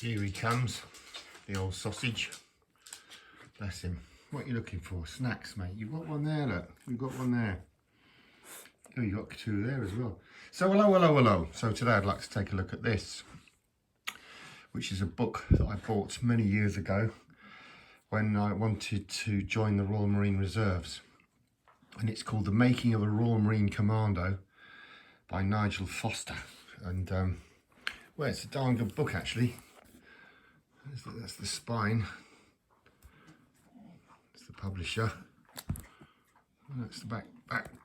Here he comes, the old sausage. Bless him. What are you looking for? Snacks, mate. You've got one there, look. You've got one there. Oh, you got two there as well. So hello. So today I'd like to take a look at this, which is a book that I bought many years ago when I wanted to join the Royal Marine Reserves. And it's called The Making of a Royal Marine Commando by Nigel Foster. And, well, it's a darn good book, actually. That's the spine. That's the publisher. And that's the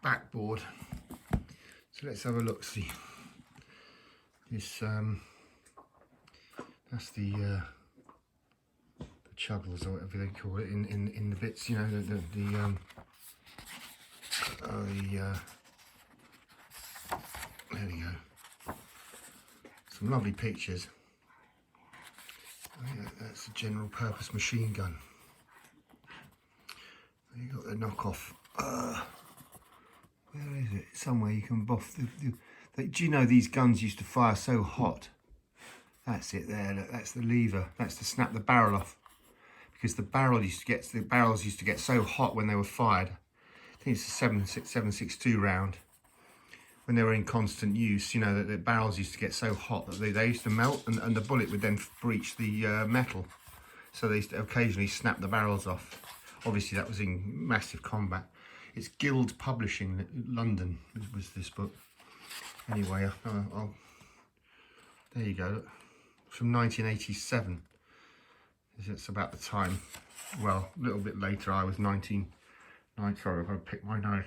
backboard. So let's have a look. See, this that's the chuggles or whatever they call it in the bits. You know, there we go. Some lovely pictures. Oh, yeah, that's a general purpose machine gun. You got the knockoff. Where is it? Somewhere you can buff. Do you know these guns used to fire so hot? That's it there. Look, that's the lever. That's to snap the barrel off, because the barrels used to get so hot when they were fired. I think it's a 7.62 round. When they were in constant use, you know, the barrels used to get so hot that they used to melt, and the bullet would then breach the metal. So they used to occasionally snap the barrels off. Obviously, that was in massive combat. It's Guild Publishing, London, was this book. Anyway, there you go. Look. From 1987. It's about the time. Well, a little bit later. I was 1990. Sorry, I've got to pick my nose.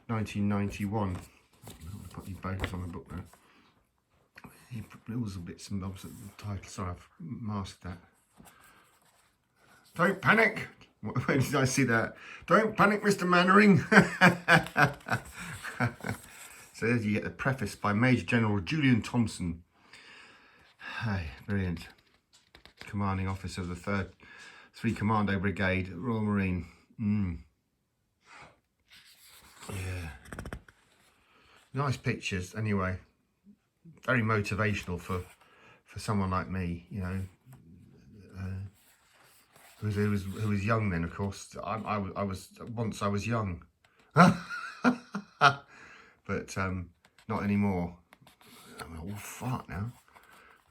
1991. I'm going to put these bagels on the book now. It was a bit and bobs at the title. Sorry, I've masked that. Don't panic. Where did I see that? Don't panic, Mr. Mannering. So there you get the preface by Major General Julian Thompson. Hey, brilliant. Commanding officer of the 3 Commando Brigade, Royal Marine. Yeah. Nice pictures, anyway. Very motivational for someone like me, you know. Who was young then, of course. I was young, but not anymore. I'm all fart now.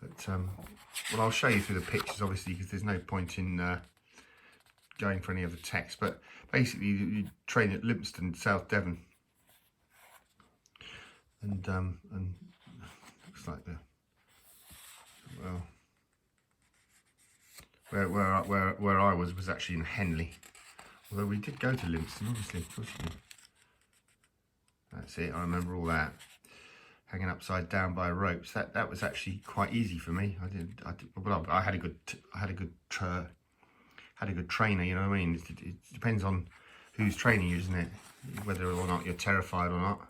But well, I'll show you through the pictures, obviously, because there's no point in going for any of the text. But basically, you train at Lympstone, South Devon, and looks like well. Where I was actually in Henley, although we did go to Lympstone, obviously. Of course you did. That's it. I remember all that. Hanging upside down by ropes. That was actually quite easy for me. Well, I had a good trainer. You know what I mean? It depends on who's training you, isn't it? Whether or not you're terrified or not.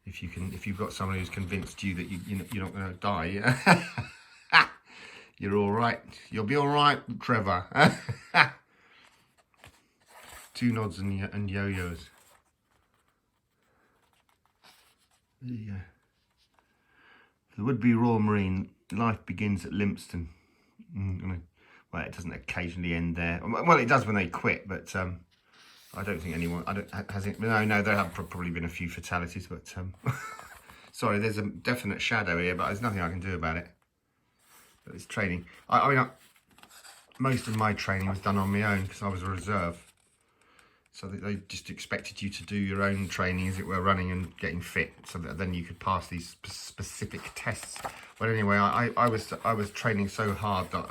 If you've got someone who's convinced you that you're not going to die. Yeah? You're all right. You'll be all right, Trevor. 2 nods and yo-yos. There you go. The would-be Royal Marine, life begins at Lympstone. Well, it doesn't occasionally end there. Well, it does when they quit, but I don't think anyone. No, there have probably been a few fatalities, but sorry, there's a definite shadow here, but there's nothing I can do about it. It's training. I mean, most of my training was done on my own because I was a reserve. So they just expected you to do your own training, as it were, running and getting fit, so that then you could pass these specific tests. But anyway, I was training so hard that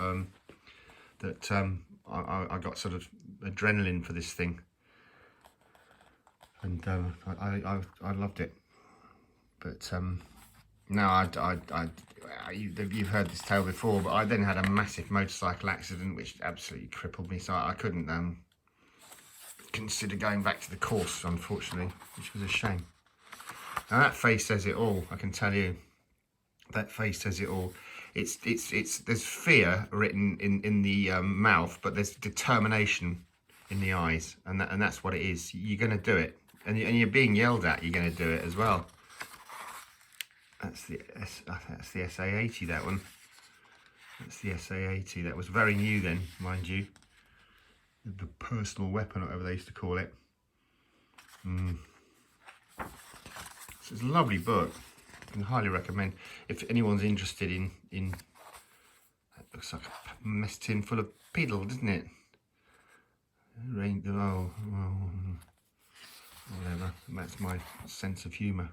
I got sort of adrenaline for this thing, and I loved it. But no, you've heard this tale before, but I then had a massive motorcycle accident which absolutely crippled me, so I couldn't consider going back to the course, unfortunately, which was a shame. Now that face says it all, I can tell you. That face says it all. There's fear written in the mouth, but there's determination in the eyes, and that's what it is. You're going to do it, and you're being yelled at. You're going to do it as well. That's the SA80, that one. That's the SA-80. That was very new then, mind you. The personal weapon, whatever they used to call it. So it's a lovely book. I can highly recommend if anyone's interested in that looks like a mess tin full of piddle, doesn't it? Whatever. That's my sense of humour.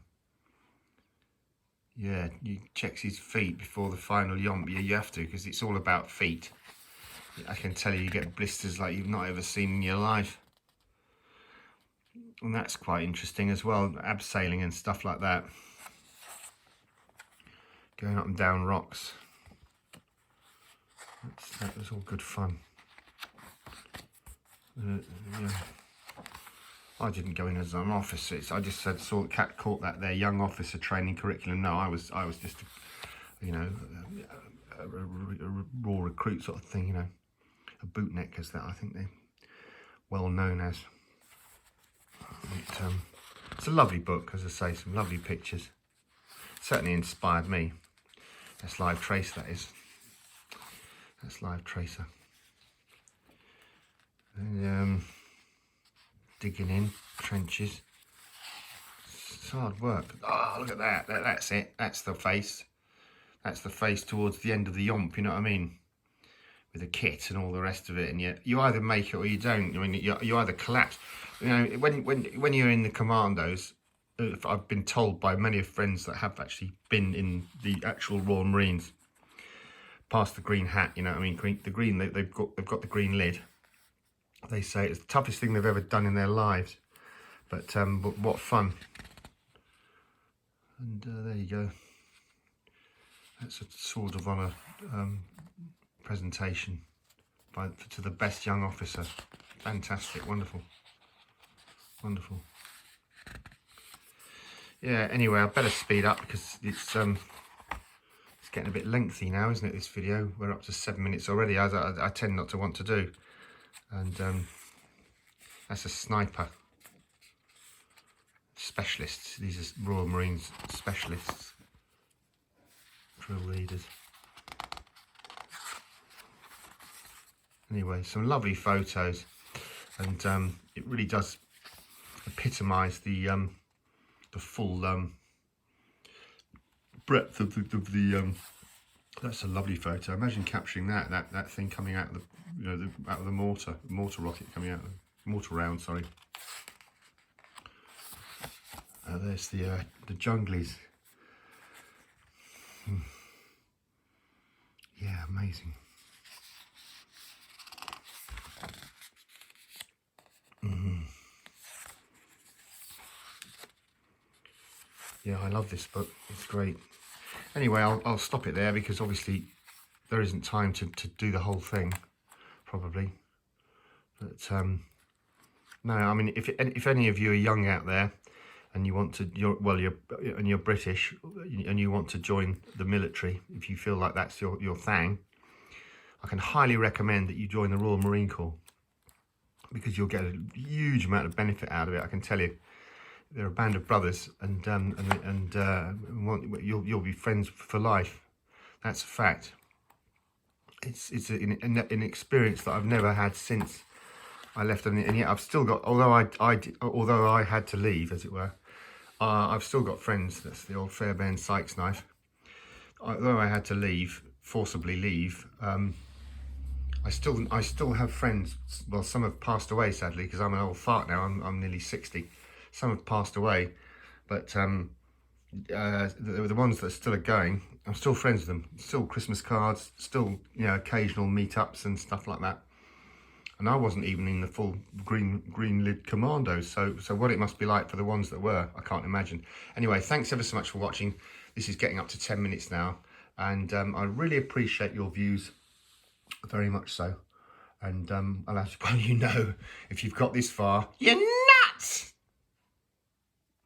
Yeah, he checks his feet before the final yomp. Yeah, you have to, because it's all about feet. I can tell you get blisters like you've not ever seen in your life. And that's quite interesting as well, abseiling and stuff like that. Going up and down rocks. That was all good fun. Yeah. I didn't go in as an officer. I just saw Cat caught that their young officer training curriculum. No, I was just, you know, a raw recruit sort of thing. You know, a bootneck as that I think they're well known as. It's a lovely book, as I say, some lovely pictures. Certainly inspired me. That's Live Tracer, that is. That's Live Tracer. And, digging in trenches. It's hard work. Oh, look at that. That's it. That's the face. That's the face towards the end of the yomp, you know what I mean? With the kit and all the rest of it, and you either make it or you don't. I mean, you either collapse. You know, when you're in the commandos, I've been told by many of friends that have actually been in the actual Royal Marines, past the green hat. You know what I mean? They've got the green lid. They say it's the toughest thing they've ever done in their lives, but what fun! And there you go. That's a Sword of Honour presentation to the best young officer. Fantastic, wonderful, wonderful. Yeah. Anyway, I better speed up because it's getting a bit lengthy now, isn't it? This video. We're up to 7 minutes already, as I tend not to want to do. And that's a sniper. Specialists. These are Royal Marines specialists. Drill leaders. Anyway, some lovely photos, and it really does epitomise the full breadth of the. That's a lovely photo. Imagine capturing that thing coming out of the, you know, out of the mortar rocket coming out of the mortar round. Sorry. There's the junglies. Yeah, amazing. Yeah, I love this book. It's great. Anyway, I'll stop it there because obviously there isn't time to do the whole thing, probably. But no, I mean, if any of you are young out there and you want to, you're British and you want to join the military, if you feel like that's your thing, I can highly recommend that you join the Royal Marine Corps, because you'll get a huge amount of benefit out of it. I can tell you, they're a band of brothers, and you'll be friends for life. That's a fact. It's an experience that I've never had since I left, and yet I've still got. Although I had to leave, as it were, I've still got friends. That's the old Fairbairn Sykes knife. Although I had to forcibly leave. I still have friends. Well, some have passed away, sadly, because I'm an old fart now. I'm nearly 60. Some have passed away, but the ones that still are going, I'm still friends with them. Still Christmas cards, still, you know, occasional meetups and stuff like that. And I wasn't even in the full green lid commandos, so what it must be like for the ones that were, I can't imagine. Anyway, thanks ever so much for watching. This is getting up to 10 minutes now, and I really appreciate your views, very much so. And I'll have to let you know, if you've got this far, you're nuts!